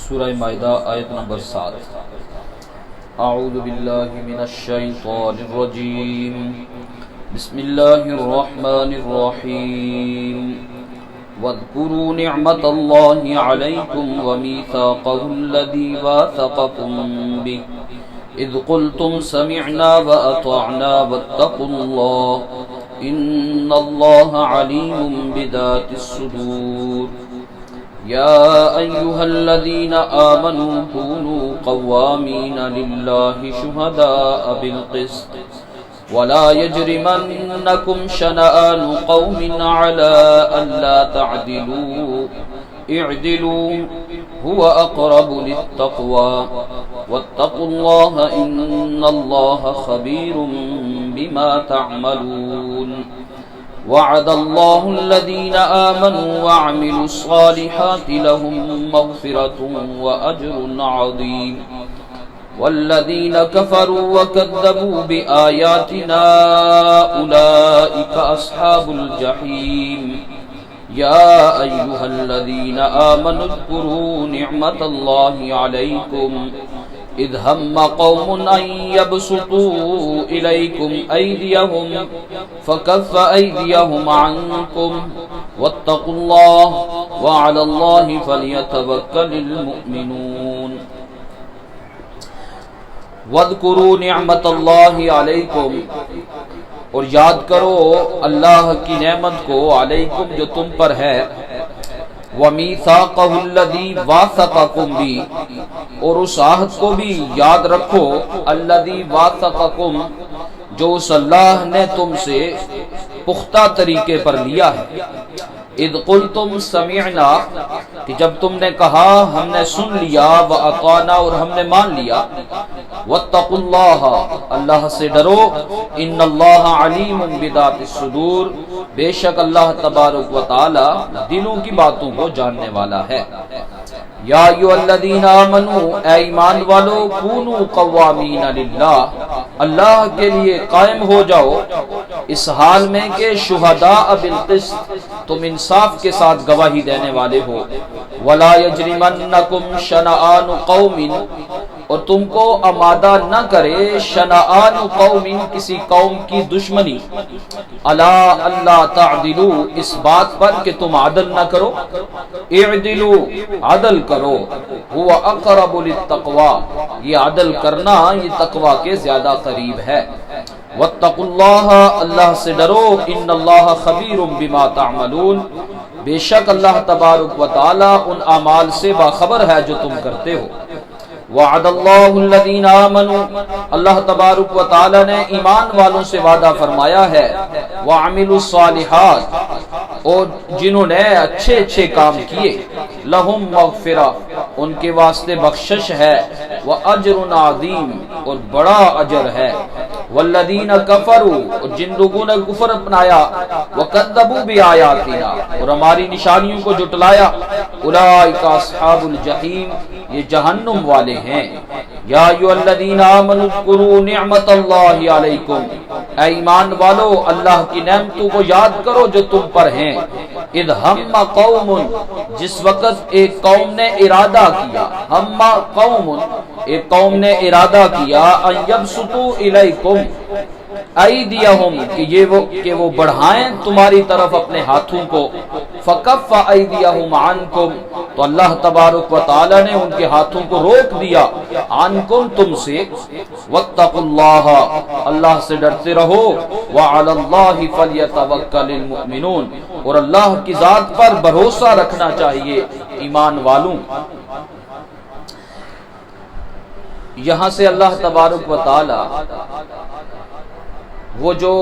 سورہ مائدہ آیت نمبر 7۔ اعوذ باللہ من الشیطان الرجیم، بسم اللہ الرحمن الرحیم۔ واذکروا نعمت اللہ علیکم ومیثاقہ الذی واثقکم بہ اذ قلتم سمعنا واطعنا واتقوا اللہ ان اللہ علیم بذات الصدور۔ يا أيها الذين آمنوا كونوا قوامين لله شهداء بالقسط ولا يجرمنكم شنآن قوم على ألا تعدلوا اعدلوا هو أقرب للتقوى واتقوا الله إن الله خبير بما تعملون۔ وعد الله الذين آمنوا وعملوا الصالحات لهم مغفرة وأجر عظيم، والذين كفروا وكذبوا بآياتنا أولئك أصحاب الجحيم۔ يا أيها الذين آمنوا اذكروا نعمة الله عليكم إذ هم قوم أن يبسطوا إليكم أيديهم فكف أيديهم عنكم واتقوا الله وعلى الله فليتوكل المؤمنون۔ واذكروا نعمت اللہ علیکم، اور یاد کرو اللہ کی نعمت کو، علیکم جو تم پر ہے، وَمِيثَاقَهُ الَّذِي وَاثَقَكُمْ بِهِ، اور اس عہد کو بھی یاد رکھو، الَّذِي وَاثَقَكُمْ جو اس اللہ نے تم سے پختہ طریقے پر لیا ہے، اِذْ قُلْتُمْ سَمِعْنَا کہ جب تم نے کہا ہم نے سن لیا، وَأَطَعْنَا اور ہم نے مان لیا، وَاتَّقُوا اللَّهَ اللہ سے ڈرو، إِنَّ اللَّهَ عَلِيمٌ بِذَاتِ الصُّدُورِ بے شک اللہ تبارک و تعالی دلوں کی باتوں کو جاننے والا ہے۔ یا ایھا الذین آمنوا اے ایمان والو، کونوا قوامین للہ اللہ کے لیے قائم ہو جاؤ، اس حال میں کہ شہداء بالقسط تم انصاف کے ساتھ گواہی دینے والے ہو، ولا یجرمنکم شنآن قوم اور تم کو آمادہ نہ کرے، شنآن قوم کسی قوم کی دشمنی، الا اللہ تعدلوا اس بات پر کہ تم عدل نہ کرو، اعدلوا عدل کرو، هو اقرب للتقوی یہ عدل کرنا یہ تقوی کے زیادہ قریب ہے، واتقوا اللہ اللہ سے ڈرو، ان اللہ خبیر بما تعملون بے شک اللہ تبارک و تعالی ان اعمال سے باخبر ہے جو تم کرتے ہو۔ وعد اللہ الذین آمنوا اللہ تبارک و تعالی نے ایمان والوں سے وعدہ فرمایا ہے، وعملوا الصالحات اور جنہوں نے اچھے اچھے کام کیے، لہم مغفرہ ان کے واسطے بخشش ہے، واجر عظیم اور بڑا اجر ہے، والذین کفروا اور جن لوگوں نے کفر اپنایا، وکذبوا بآیاتنا اور ہماری نشانیوں کو جھٹلایا، اولئک اصحاب الجحیم یہ جہنم والے ہیں۔ یا ایھا الذین آمنوا اذکروا نعمت اللہ علیکم اے ایمان والو اللہ کی نعمتوں کو یاد کرو جو تم پر ہیں، اذ ہم قوم جس وقت ایک قوم نے ارادہ کیا، ہم قوم ایک قوم نے ارادہ کیا، ان یبسطوا الیکم ایدیہم کہ وہ بڑھائیں تمہاری طرف اپنے ہاتھوں کو، فکف ایدیہم عنکم تو اللہ تبارک و تعالی نے ان کے ہاتھوں کو روک دیا، عنکم تم سے، واتقوا اللہ اللہ سے ڈرتے رہو، وعلی اللہ فلیتوکل المؤمنون اور اللہ کی ذات پر بھروسہ رکھنا چاہیے ایمان والوں۔ یہاں سے اللہ تبارک و تعالی وہ جو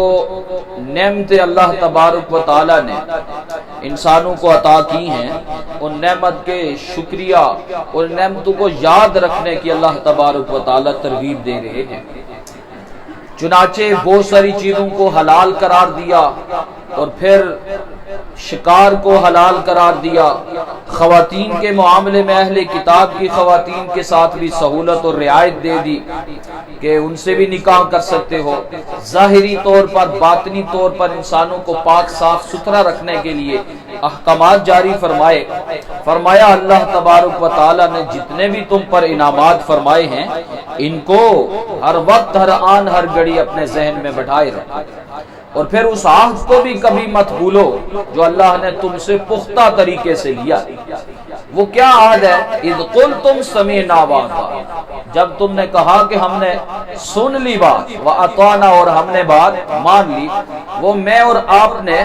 نعمت اللہ تبارک و تعالی نے انسانوں کو عطا کی ہیں ان نعمت کے شکریہ اور نعمتوں کو یاد رکھنے کی اللہ تبارک و تعالی ترغیب دے رہے ہیں۔ چنانچہ بہت ساری چیزوں کو حلال قرار دیا اور پھر شکار کو حلال قرار دیا، خواتین کے معاملے میں اہل کتاب کی خواتین کے ساتھ بھی سہولت اور رعایت دے دی کہ ان سے بھی نکاح کر سکتے ہو، ظاہری طور پر باطنی طور پر انسانوں کو پاک صاف ستھرا رکھنے کے لیے احکامات جاری فرمائے۔ فرمایا اللہ تبارک و تعالی نے جتنے بھی تم پر انعامات فرمائے ہیں ان کو ہر وقت ہر آن ہر گھڑی اپنے ذہن میں بٹھائے رہو، اور پھر اس عہد کو بھی کبھی مت بھولو جو اللہ نے تم سے پختہ طریقے سے لیا۔ وہ کیا عہد ہے؟ اذ قلتم سمعنا وَأَطَعْنَا، جب تم نے کہا کہ ہم نے سن لی بات، وَأَطَعْنَا، اور ہم نے بات مان لی۔ وہ میں اور آپ نے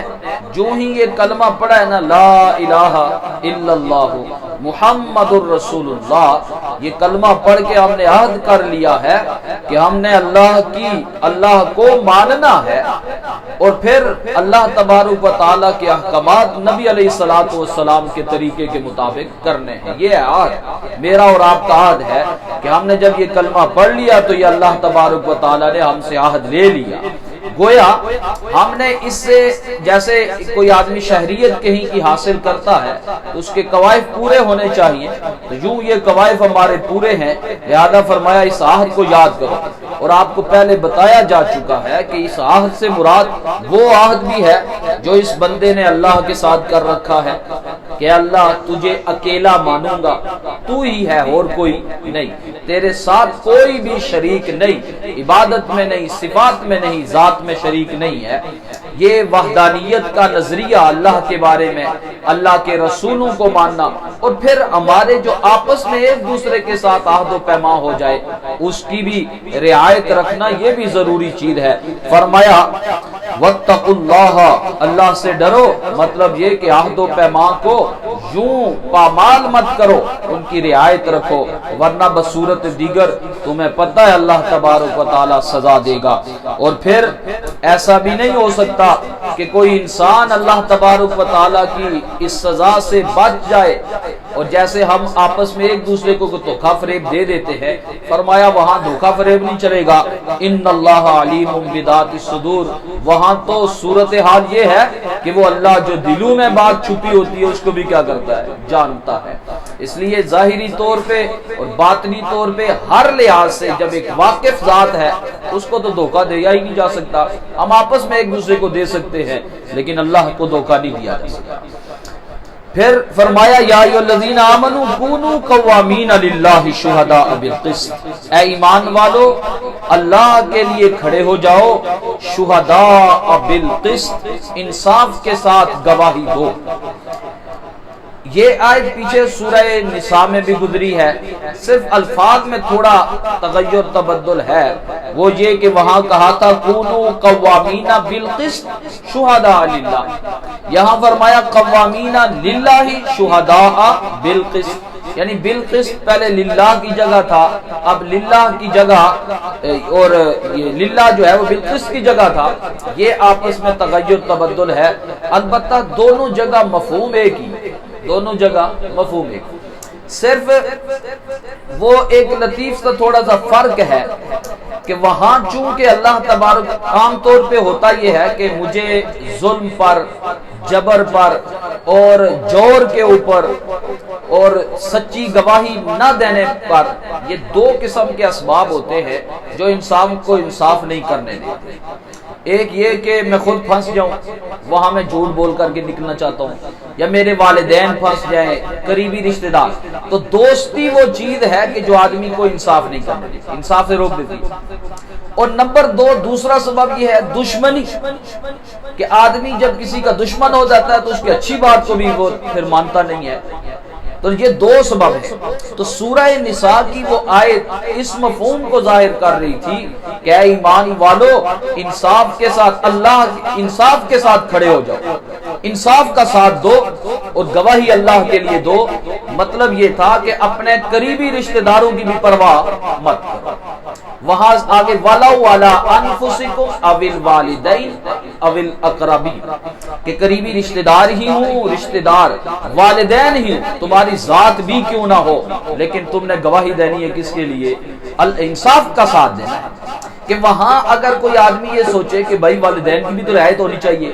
جو ہی یہ کلمہ پڑھا ہے نا، لا الہ الا اللہ محمد الرسول اللہ، یہ کلمہ پڑھ کے ہم نے عہد کر لیا ہے کہ ہم نے اللہ کو ماننا ہے، اور پھر اللہ تبارک و تعالیٰ کے احکامات نبی علیہ الصلوۃ والسلام کے طریقے کے مطابق کرنے ہیں۔ یہ عہد میرا اور آپ کا عہد ہے کہ ہم نے جب یہ کلمہ پڑھ لیا تو یہ اللہ تبارک و تعالیٰ نے ہم سے عہد لے لیا۔ گویا ہم نے اس سے، جیسے کوئی آدمی شہریت کہیں کی حاصل کرتا ہے تو اس کے قواعد پورے ہونے چاہیے، تو یوں یہ قواعد ہمارے پورے ہیں، لہذا فرمایا اس عہد کو یاد کرو۔ اور آپ کو پہلے بتایا جا چکا ہے کہ اس عہد سے مراد وہ عہد بھی ہے جو اس بندے نے اللہ کے ساتھ کر رکھا ہے کہ اللہ تجھے اکیلا مانوں گا، تو ہی ہے اور کوئی نہیں، تیرے ساتھ کوئی بھی شریک نہیں، عبادت میں نہیں، صفات میں نہیں، ذات میں شریک نہیں ہے۔ یہ وحدانیت کا نظریہ اللہ کے بارے میں، اللہ کے رسولوں کو ماننا، اور پھر ہمارے جو آپس میں ایک دوسرے کے ساتھ عہد و پیما ہو جائے اس کی بھی رعایت رکھنا، یہ بھی ضروری چیز ہے۔ فرمایا واتقوا اللہ، اللہ سے ڈرو، مطلب یہ کہ عہد و پیما کو یوں پامال مت کرو، ان کی رعایت رکھو، ورنہ بصورت دیگر تمہیں پتہ ہے اللہ تبارک و تعالی سزا دے گا۔ اور پھر ایسا بھی نہیں ہو سکتا کہ کوئی انسان اللہ تبارک و تعالی کی اس سزا سے بچ جائے، اور جیسے ہم آپس میں ایک دوسرے کو دھوکہ فریب دے دیتے ہیں، فرمایا وہاں دھوکہ فریب نہیں چلے گا، ان اللہ علیم بذات الصدور، وہاں تو صورتحال یہ ہے کہ وہ اللہ جو دلوں میں بات چھپی ہوتی ہے اس کو بھی کیا کرتا ہے، جانتا ہے۔ اس لیے ظاہری طور پہ اور باطنی طور پہ ہر لحاظ سے جب ایک واقف ذات ہے اس کو تو دھوکہ دیا ہی نہیں جا سکتا۔ ہم آپس میں ایک دوسرے کو دے سکتے ہیں لیکن اللہ کو دھوکہ نہیں دیا جا سکتا۔ پھر فرمایا یا ایھا الذین آمنوا کونوا قوامین للہ شہداء بالقسط، اے ایمان والو اللہ کے لیے کھڑے ہو جاؤ، شہداء بالقسط، انصاف کے ساتھ گواہی دو۔ یہ آیت پیچھے سورہ نساء میں بھی گزری ہے، صرف الفاظ میں تھوڑا تغیر تبدل ہے، وہ یہ کہ وہاں کہا تھا کونوا قوامین بالقسط شہداء للہ، یہاں فرمایا قوامین للہ شہداء بالقسط، یعنی بالقسط پہلے للہ کی جگہ تھا، اب للہ کی جگہ، اور یہ للہ جو ہے وہ بالقسط کی جگہ تھا۔ یہ آپس میں تغیر تبدل ہے، البتہ دونوں جگہ مفہوم ایک ہی، دونوں جگہ مفہوم ایک، صرف وہ ایک لطیف سا تھوڑا سا فرق ہے کہ وہاں چونکہ اللہ تبارک عام طور پہ ہوتا یہ ہے کہ مجھے ظلم پر، جبر پر اور جور کے اوپر اور سچی گواہی نہ دینے پر، یہ دو قسم کے اسباب ہوتے ہیں جو انسان کو انصاف نہیں کرنے دیتے۔ ایک یہ کہ میں خود پھنس جاؤں، وہاں میں جھوٹ بول کر کے نکلنا چاہتا ہوں، یا میرے والدین پھنس جائیں، قریبی رشتہ دار، تو دوستی وہ چیز ہے کہ جو آدمی کو انصاف نہیں کرنے دیتی، انصاف سے روک دیتی۔ اور نمبر دو، دوسرا سبب یہ ہے دشمنی، کہ آدمی جب کسی کا دشمن ہو جاتا ہے تو اس کی اچھی بات کو بھی وہ پھر مانتا نہیں ہے۔ تو یہ دو سبب ہیں۔ تو سورہ نساء کی وہ آیت اس مفہوم کو ظاہر کر رہی تھی کہ اے ایمان والو انصاف کے ساتھ، اللہ انصاف کے ساتھ کھڑے ہو جاؤ، انصاف کا ساتھ دو اور گواہی اللہ کے لیے دو۔ مطلب یہ تھا کہ اپنے قریبی رشتہ داروں کی بھی پرواہ مت کرو۔ وہاں آگے وَلَوْ عَلَىٰ أَنفُسِكُمْ أَوِ الْوَالِدَيْنِ أَوِ الْأَقْرَبِينَ، کہ قریبی رشتہ دار ہی ہوں، رشتہ دار والدین ہی ہوں، تمہاری ذات بھی کیوں نہ ہو، لیکن تم نے گواہی دینی ہے کس کے لیے؟ انصاف کا ساتھ دینا ہے۔ کہ وہاں اگر کوئی آدمی یہ سوچے کہ بھائی والدین کی بھی تو رعایت ہونی چاہیے،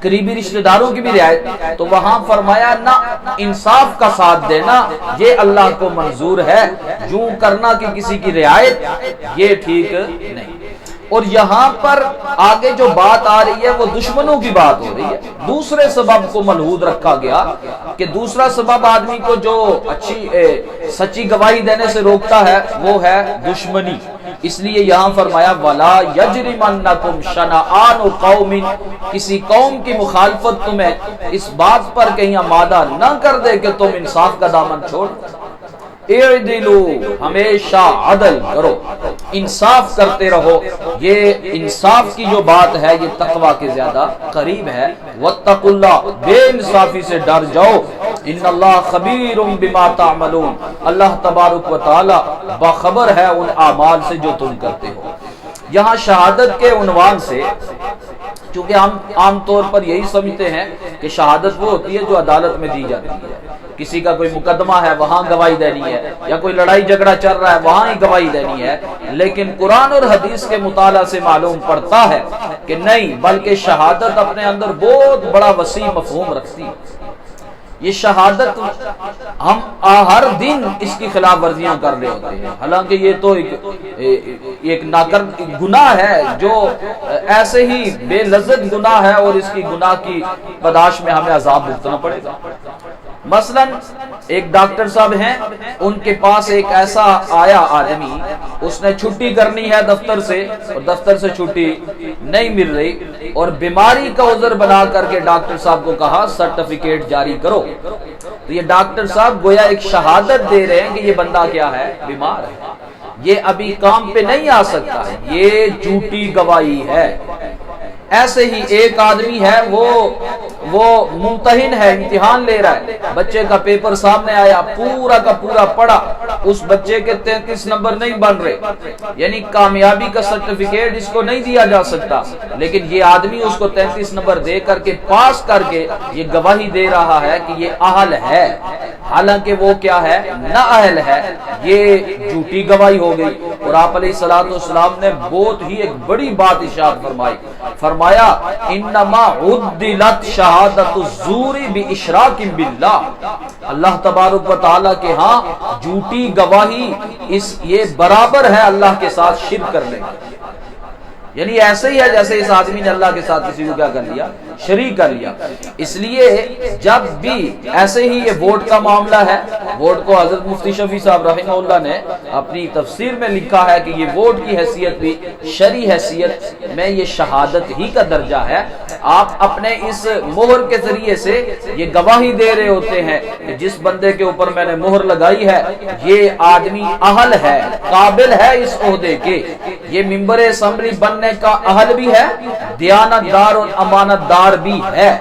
قریبی رشتہ داروں کی بھی رعایت، تو وہاں فرمایا نہ انصاف کا ساتھ دینا یہ اللہ کو منظور ہے، یوں کرنا کہ کسی کی رعایت یہ ٹھیک نہیں۔ اور یہاں پر آگے جو بات آ رہی ہے وہ دشمنوں کی بات ہو رہی ہے، دوسرے سبب کو ملحوظ رکھا گیا کہ دوسرا سبب آدمی کو جو سچی گواہی دینے سے روکتا ہے وہ ہے دشمنی، اس لیے یہاں فرمایا وَلَا يَجْرِمَنَّكُمْ شَنَآنُ قَوْمٍ، کسی قوم کی مخالفت تمہیں اس بات پر کہیں آمادہ نہ کر دے کہ تم انصاف کا دامن چھوڑ۔ اعدلوا، ہمیشہ عدل کرو، انصاف کرتے رہو، یہ انصاف کی جو بات ہے یہ تقوی کے زیادہ قریب ہے۔ واتقوا اللہ، بے انصافی سے ڈر جاؤ، ان اللہ خبیر بما تعملون، اللہ تبارک و تعالی باخبر ہے ان اعمال سے جو تم کرتے ہو۔ یہاں شہادت کے عنوان سے، چونکہ ہم عام طور پر یہی سمجھتے ہیں کہ شہادت وہ ہوتی ہے جو عدالت میں دی جاتی ہے، کسی کا کوئی مقدمہ ہے وہاں گواہی دینی ہے، یا کوئی لڑائی جھگڑا چل رہا ہے وہاں ہی گواہی دینی ہے، لیکن قرآن اور حدیث کے مطالعہ سے معلوم پڑتا ہے کہ نہیں، بلکہ شہادت اپنے اندر بہت بڑا وسیع مفہوم رکھتی ہے۔ یہ شہادت ہم ہر دن اس کی خلاف ورزیاں کر رہے ہوتے ہیں، حالانکہ یہ تو ایک گناہ ہے جو ایسے ہی بے لذت گناہ ہے، اور اس کی گناہ کی پاداش میں ہمیں عذاب بھگتنا پڑے گا۔ مثلا ایک ڈاکٹر صاحب ہیں، ان کے پاس ایک ایسا آیا آدمی، اس نے چھٹی کرنی ہے دفتر سے، اور دفتر سے چھٹی نہیں مل رہی، اور بیماری کا عذر بنا کر کے ڈاکٹر صاحب کو کہا سرٹیفکیٹ جاری کرو۔ تو یہ ڈاکٹر صاحب گویا ایک شہادت دے رہے ہیں کہ یہ بندہ کیا ہے، بیمار ہے، یہ ابھی کام پہ نہیں آ سکتا ہے، یہ جھوٹی گواہی ہے۔ ایسے ہی ایک آدمی ہے، وہ ممتحن ہے، امتحان لے رہا ہے، بچے کا پیپر سامنے آیا، پورا کا پورا پڑھا، اس بچے کے 33 نمبر نہیں بن رہے، یعنی کامیابی کا سرٹیفکیٹ اس کو نہیں دیا جا سکتا، لیکن یہ آدمی اس کو 33 نمبر دے کر کے پاس کر کے یہ گواہی دے رہا ہے کہ یہ اہل ہے، حالانکہ وہ کیا ہے، نہ اہل ہے، یہ جھوٹی گواہی ہو گئی۔ اور آپ علیہ الصلوۃ والسلام نے بہت ہی ایک بڑی بات ارشاد فرمایا انما عدلت شہادت الزور باشراک باللہ، اللہ تبارک و تعالی کے ہاں جھوٹی گواہی یہ برابر ہے اللہ کے ساتھ شرک کرنے کا، یعنی ایسے ہی ہے جیسے اس آدمی نے اللہ کے ساتھ کسی کو کیا کر لیا، شریک کر لیا۔ اس لیے جب بھی ایسے ہی یہ ووٹ کا معاملہ ہے، ووٹ کو حضرت مفتی شفیع صاحب رحمہ اللہ نے اپنی تفسیر میں لکھا ہے کہ یہ ووٹ کی حیثیت بھی شرعی حیثیت میں یہ شہادت ہی کا درجہ ہے۔ آپ اپنے اس مہر کے ذریعے سے یہ گواہی دے رہے ہوتے ہیں کہ جس بندے کے اوپر میں نے مہر لگائی ہے یہ آدمی اہل ہے، قابل ہے اس عہدے کے، یہ ممبر اسمبلی بننے کا اہل بھی ہے، دیانت دار اور امانت دار بھی ہے،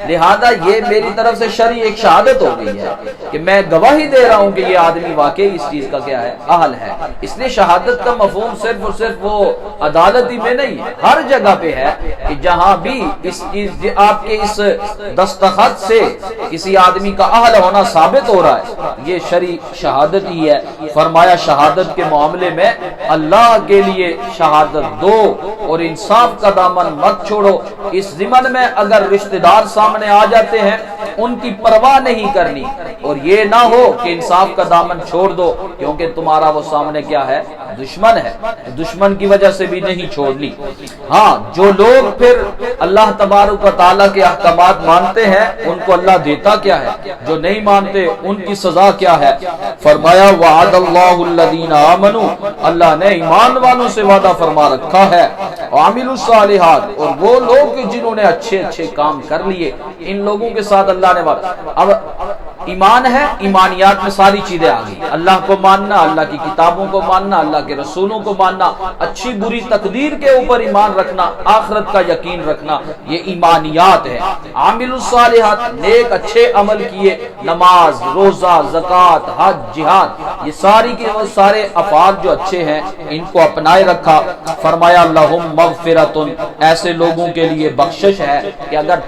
لہذا یہ میری طرف سے شرعی ایک شہادت ہو گئی ہے کہ میں گواہی دے رہا ہوں کہ یہ آدمی واقعی اس چیز کا کیا ہے، اہل ہے۔ اس لیے شہادت کا مفہوم صرف اور صرف وہ عدالتی میں نہیں ہے، ہر جگہ پہ ہے کہ جہاں بھی اس چیز آپ کے اس دستخط سے کسی آدمی کا اہل ہونا ثابت ہو رہا ہے، یہ شرعی شہادت ہی ہے۔ فرمایا شہادت کے معاملے میں اللہ کے لیے شہادت دو اور انصاف کا دامن مت چھوڑو۔ اس ضمن میں اگر رشتہ دار سامنے آ جاتے ہیں ان کی پرواہ نہیں کرنی، اور یہ نہ ہو کہ انصاف کا دامن چھوڑ دو کیونکہ تمہارا وہ سامنے کیا ہے، دشمن ہے، دشمن کی وجہ سے بھی نہیں چھوڑنی۔ ہاں جو لوگ پھر اللہ تبارک و تعالیٰ کے احکامات مانتے ہیں ان کو اللہ دیتا کیا ہے، جو نہیں مانتے ان کی سزا کیا ہے۔ فرمایا وعد اللہ الذین آمنوا، اللہ نے ایمان والوں سے وعدہ فرما رکھا ہے، وعملوا الصالحات، اور وہ لوگ جنہوں نے اچھے اچھے کام کر لیے، ان لوگوں کے ساتھ اللہ نے وعدہ۔ اب ایمان ہے، ایمانیات میں ساری چیزیں آ گئی، اللہ کو ماننا، اللہ کی کتابوں کو ماننا، اللہ کے رسولوں کو ماننا، اچھی بری تقدیر کے اوپر ایمان رکھنا، آخرت کا یقین رکھنا، یہ ایمانیات ہے۔ عامل الصالحات، نیک اچھے عمل کیے، نماز، روزہ، زکوٰۃ، حج، جہاد، یہ ساری کے وہ سارے افعال جو اچھے ہیں ان کو اپنائے رکھا۔ فرمایا لہم مغفرۃ، ایسے لوگوں کے لیے بخشش ہے کہ اگر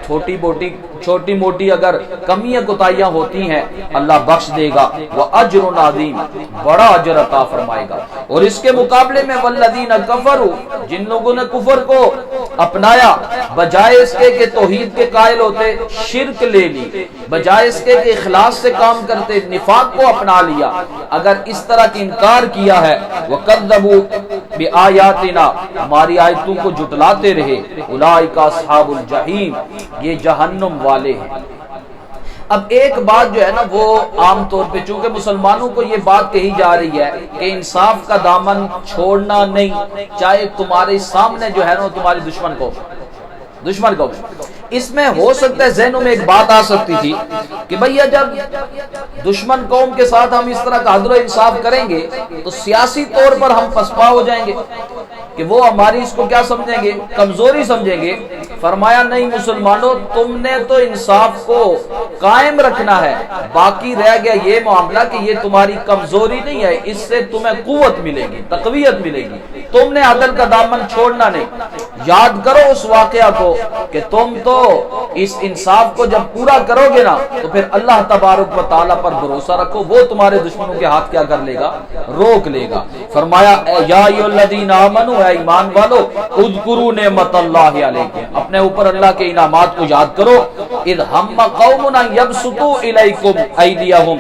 چھوٹی موٹی اگر کمیاں کوتاہیاں ہوتی ہیں اللہ بخش دے گا، وَأَجْرٌ عَظِيمٌ، بڑا اجر عطا فرمائے گا۔ اور اس کے مقابلے میں وَالَّذِينَ كَفَرُوا، جن لوگوں نے کفر کو اپنایا، بجائے اس کے کہ توحید کے قائل ہوتے شرک لے لی، بجائے اس کے کہ اخلاص سے کام کرتے نفاق کو اپنا لیا، اگر اس طرح کی انکار کیا ہے، وَكَذَّبُوا بِآيَاتِنَا، ہماری آیتوں کو جھٹلاتے رہے، اولئک اصحاب الجحیم، یہ جہنم والے ہیں۔ اب ایک بات جو ہے نا وہ عام طور پہ چونکہ مسلمانوں کو یہ بات کہی جا رہی ہے کہ انصاف کا دامن چھوڑنا نہیں، چاہے تمہارے سامنے جو ہے نا تمہاری دشمن کو اس میں ہو سکتا ہے ذہنوں میں ایک بات آ سکتی تھی کہ بھیا جب دشمن قوم کے ساتھ ہم اس طرح کا عدل و انصاف کریں گے تو سیاسی طور پر ہم پسپا ہو جائیں گے کہ وہ ہماری اس کو کیا سمجھیں گے، کمزوری سمجھیں گے۔ فرمایا نہیں مسلمانوں، تم نے تو انصاف کو قائم رکھنا ہے، باقی رہ گیا یہ معاملہ کہ یہ تمہاری کمزوری نہیں ہے، اس سے تمہیں قوت ملے گی، تقویت ملے گی، تم نے عدل کا دامن چھوڑنا نہیں۔ یاد کرو اس واقعہ کو کہ تم تو اس انصاف کو جب پورا کرو گے نا تو پھر اللہ تبارک و تعالیٰ پر بھروسہ رکھو، وہ تمہارے دشمنوں کے ہاتھ کیا کر لے گا، روک لے گا۔ فرمایا یا ایھا الذین آمنوا، اے ایمان والو، اذکروا نعمت اللہ علیکم، اپنے اوپر اللہ کے انعامات کو یاد کرو۔ اذ ہم قوم ان یبسطوا الیکم ایدیہم،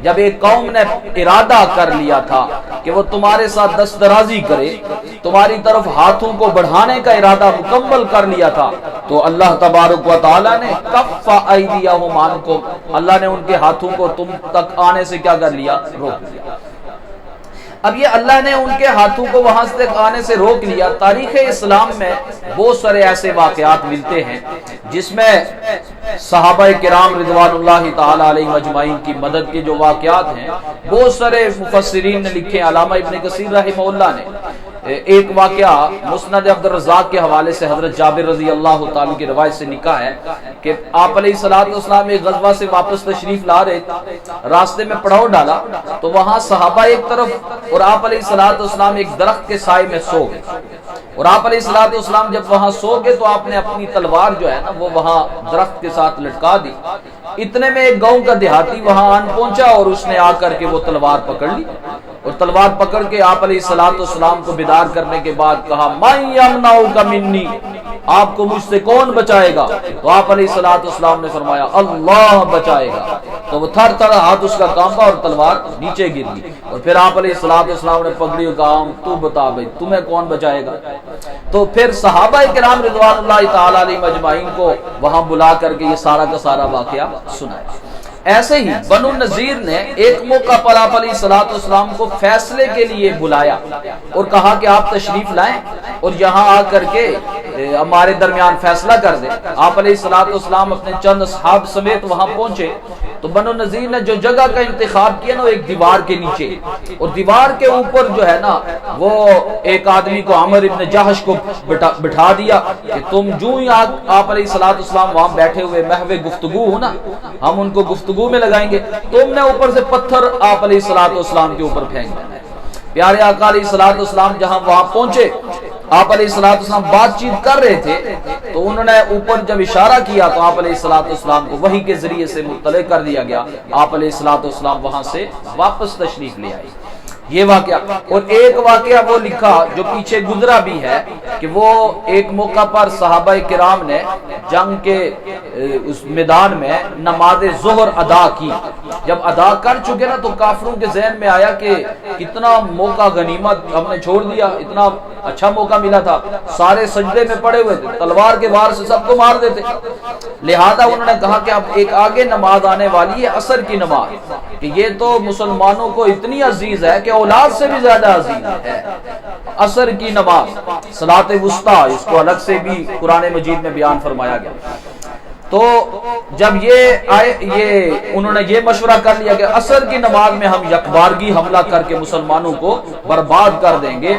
جب ایک قوم نے ارادہ کر لیا تھا کہ وہ تمہارے ساتھ دست درازی کرے، تمہاری طرف ہاتھوں کو بڑھانے کا ارادہ مکمل کر لیا تھا، تو اللہ تبارک و تعالیٰ نے کف ایدیہم عنکم، اللہ نے ان کے ہاتھوں کو تم تک آنے سے کیا کر لیا، روک لیا۔ اب یہ اللہ نے ان کے ہاتھوں کو وہاں سے آنے سے روک لیا۔ تاریخ اسلام میں بہت سارے ایسے واقعات ملتے ہیں جس میں صحابہ کرام رضوان اللہ تعالی علیہ مجمعین کی مدد کے جو واقعات ہیں بہت سارے مفسرین نے لکھے، علامہ ابن کثیر رحمہ اللہ نے ایک واقعہ مسند عبد الرزاق کے حوالے سے حضرت جابر رضی اللہ تعالی کی روایت سے نکلا ہے کہ آپ علیہ الصلوۃ والسلام ایک غزوہ سے واپس تشریف لا رہے تھے، راستے میں پڑاؤ ڈالا تو وہاں صحابہ ایک طرف اور آپ علیہ الصلوۃ والسلام ایک درخت کے سائے میں سو گئے، اور آپ علیہ الصلوۃ والسلام جب وہاں سو گئے تو آپ نے اپنی تلوار جو ہے نا وہ وہاں درخت کے ساتھ لٹکا دی۔ اتنے میں ایک گاؤں کا دیہاتی وہاں آن پہنچا اور اس نے آ کر کے وہ تلوار پکڑ لی، اور تلوار پکڑ کے آپ علیہ الصلوۃ والسلام کو بیدار کرنے کے بعد کہا من یمنعک منی، آپ کو مجھ سے کون بچائے گا؟ تو آپ علیہ الصلوۃ والسلام نے فرمایا اللہ بچائے گا۔ تو وہ تھر تھر ہاتھ اس کا کانپا اور تلوار نیچے گر گئی، اور پھر آپ علیہ الصلوۃ والسلام نے پکڑی اور کہا تو بتا بھائی تمہیں کون بچائے گا؟ تو پھر صحابہ کرام رضوان اللہ تعالی علیہ مجمعین کو وہاں بلا کر کے یہ سارا کا سارا واقعہ سنایا۔ ایسے ہی بنو نذیر نے ایک موقع پر آپ علیہ الصلوۃ والسلام کو فیصلے کے لیے بلایا اور کہا کہ آپ تشریف لائیں اور یہاں آ کر کے ہمارے درمیان فیصلہ کر دیں۔ آپ علیہ الصلوۃ والسلام اپنے چند اصحاب سمیت وہاں پہنچے تو بنو نذیر نے جو جگہ کا انتخاب کیا نا ایک دیوار کے نیچے، اور دیوار کے اوپر جو ہے نا وہ ایک آدمی کو عمر ابن جہش کو بٹھا دیا کہ تم جو ہی آپ علیہ الصلوۃ والسلام وہاں بیٹھے ہوئے محو گفتگو ہو نا، ہم ان کو گفتگو میں لگائیں گے، تم نے اوپر سے پتھر آپ علیہ الصلوۃ والسلام کے اوپر پھینک دینا ہے۔ پیارے آقا علیہ الصلوۃ والسلام جہاں وہاں پہنچے، آپ علیہ الصلوۃ والسلام بات چیت کر رہے تھے تو انہوں نے اوپر جب اشارہ کیا تو آپ علیہ الصلوۃ والسلام کو وحی کے ذریعے سے مطلع کر دیا گیا، آپ علیہ الصلوۃ والسلام وہاں سے واپس تشریف لے آئے۔ یہ واقعہ، اور ایک واقعہ وہ لکھا جو پیچھے گزرا بھی ہے کہ وہ ایک موقع پر صحابہ کرام نے جنگ کے اس میدان میں نماز ظہر ادا کی، جب ادا کر چکے نا تو کافروں کے ذہن میں آیا کہ کتنا موقع غنیمت ہم نے چھوڑ دیا، اتنا اچھا موقع ملا تھا، سارے سجدے میں پڑے ہوئے تھے، تلوار کے وار سے سب کو مار دیتے، لہذا انہوں نے کہا کہ اب ایک آگے نماز آنے والی ہے عصر کی نماز، کہ یہ تو مسلمانوں کو اتنی عزیز ہے کہ اولاد سے بھی زیادہ عزیز ہے، عصر کی نماز صلاۃ وسطیٰ، اس کو الگ سے بھی قرآن مجید میں بیان فرمایا گیا۔ تو جب یہ آئے انہوں نے یہ مشورہ کر لیا کہ عصر کی نماز میں ہم یکبارگی حملہ کر کے مسلمانوں کو برباد کر دیں گے،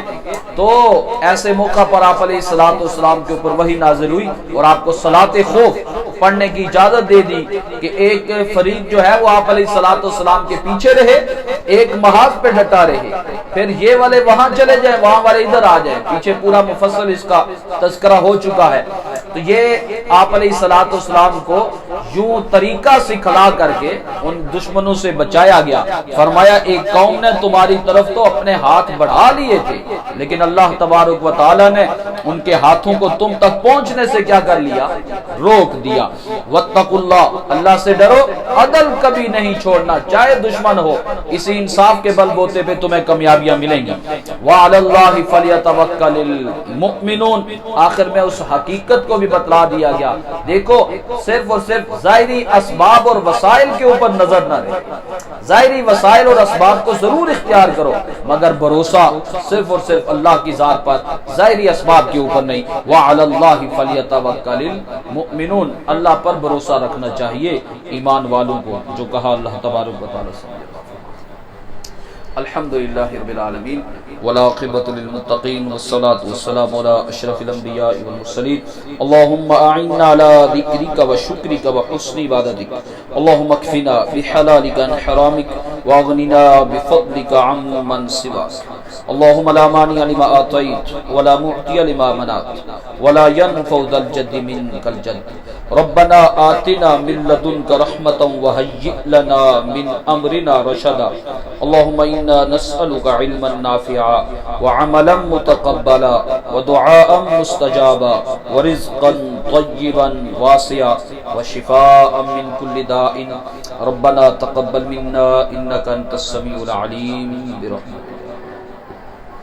تو ایسے موقع پر آپ علیہ الصلوۃ والسلام کے اوپر وحی نازل ہوئی اور آپ کو صلاۃ خوف پڑھنے کی اجازت دے دی کہ ایک فریق جو ہے وہ آپ علیہ الصلوۃ والسلام کے پیچھے رہے، ایک محاذ پہ ڈٹا رہے، پھر یہ والے وہاں چلے جائیں، وہاں والے ادھر آ جائیں، پیچھے پورا مفصل اس کا تذکرہ ہو چکا ہے۔ تو یہ آپ علیہ الصلوۃ والسلام کو یوں طریقہ سکھلا کر کے ان دشمنوں سے بچایا گیا. فرمایا ایک قوم نے تمہاری طرف تو اپنے ہاتھ بڑھا لیے تھے لیکن اللہ تبارک و تعالی نے ان کے ہاتھوں کو تم تک پہنچنے سے کیا کر لیا؟ روک دیا. واتقوا اللہ، اللہ سے ڈرو، عدل کبھی نہیں چھوڑنا چاہے دشمن ہو. اسی انصاف کے بل بوتے پہ تمہیں کامیابیاں ملیں گی. وعلی اللہ فلیتوکل المؤمنون، آخر میں اس حقیقت کو بھی بتلا دیا گیا. دیکھو صرف اور صرف ظاہری اسباب اور وسائل کے اوپر نظر نہ رہے. ظاہری وسائل اور اسباب کو ضرور اختیار کرو مگر بھروسہ صرف اور صرف اللہ کی ذات پر، ظاہری اسباب کے اوپر نہیں. وعلی اللہ فلیتوکل المؤمنون، اللہ پر بھروسہ رکھنا چاہیے ایمان والوں کو، جو کہا اللہ تبارک و تعالی سے. الحمدللہ رب العالمین والعاقبۃ للمتقین والصلاة والسلام علی اشرف الانبیاء والمرسلین. اللہم اعنا علی ذکرک وشکرک وحسن عبادتک. اللہم اکفنا بحلالک عن حرامک واغننا بفضلک عمن سواک. اللہم لا مانع لما آتیت ولا معطی لما منعت ولا ينفع ذا الجد منک الجد. ربنا آتنا من لدنک رحمتا وہیئ لنا من امرنا رشدا. اللہم انا نسألك علما نافعا وعملا متقبلا ودعاء مستجابا ورزقا طيبا واسعا وشفاء من كل داء. ربنا تقبل منا انك انت السميع العليم برحمتك.